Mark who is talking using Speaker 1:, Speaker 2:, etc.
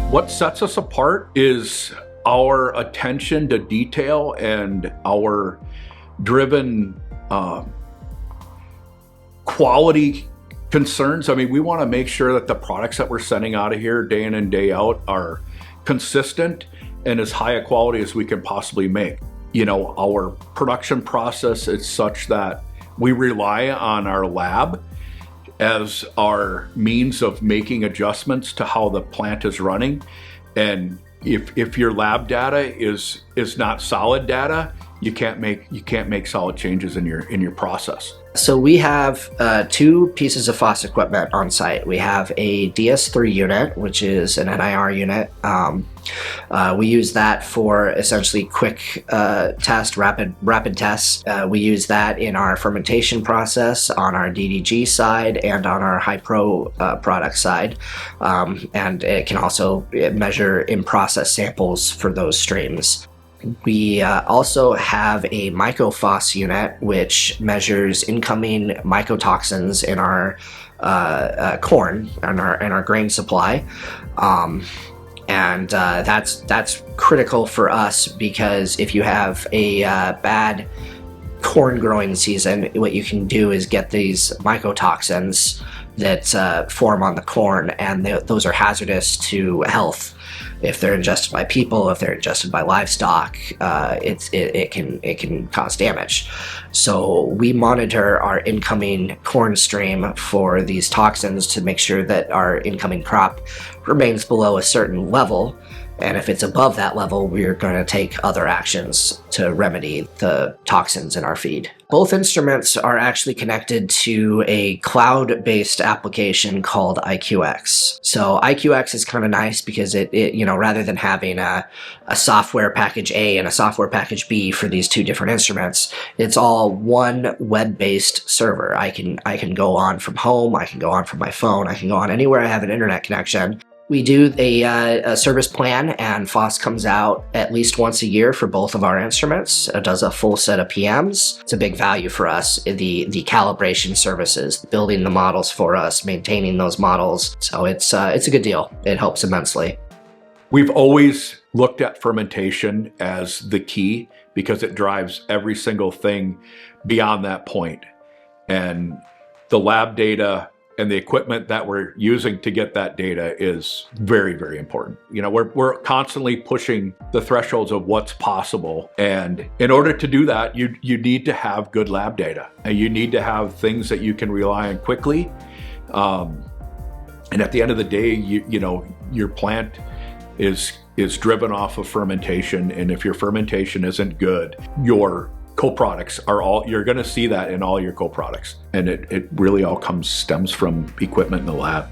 Speaker 1: What sets us apart is our attention to detail and our driven quality concerns. I mean, we want to make sure that the products that we're sending out of here day in and day out are consistent and as high a quality as we can possibly make. You know, our production process is such that we rely on our lab as our means of making adjustments to how the plant is running. And if your lab data is not solid data, you can't make solid changes in your process.
Speaker 2: So we have two pieces of FOSS equipment on site. We have a DS3 unit, which is an NIR unit. We use that for essentially quick rapid tests. We use that in our fermentation process, on our DDG side, and on our high pro product side. And it can also measure in-process samples for those streams. We also have a MycoFoss unit, which measures incoming mycotoxins in our corn and our grain supply, and that's critical for us, because if you have a bad corn growing season, what you can do is get these mycotoxins that form on the corn, and those are hazardous to health. If they're ingested by people, if they're ingested by livestock, it can cause damage. So we monitor our incoming corn stream for these toxins to make sure that our incoming crop remains below a certain level. And if it's above that level, we're going to take other actions to remedy the toxins in our feed. Both instruments are actually connected to a cloud-based application called IQX. So IQX is kind of nice because it rather than having a software package A and a software package B for these two different instruments, it's all one web-based server. I can go on from home, I can go on from my phone, I can go on anywhere I have an internet connection. We do a service plan, and FOSS comes out at least once a year for both of our instruments. It does a full set of PMs. It's a big value for us, the calibration services, building the models for us, maintaining those models. So it's a good deal. It helps immensely.
Speaker 1: We've always looked at fermentation as the key because it drives every single thing beyond that point. And the lab data and the equipment that we're using to get that data is very, very important. You know, we're constantly pushing the thresholds of what's possible. And in order to do that, you need to have good lab data, and you need to have things that you can rely on quickly. And at the end of the day, you know, your plant is driven off of fermentation. And if your fermentation isn't good, your co-products you're going to see that in all your co-products. And it really all stems from equipment in the lab.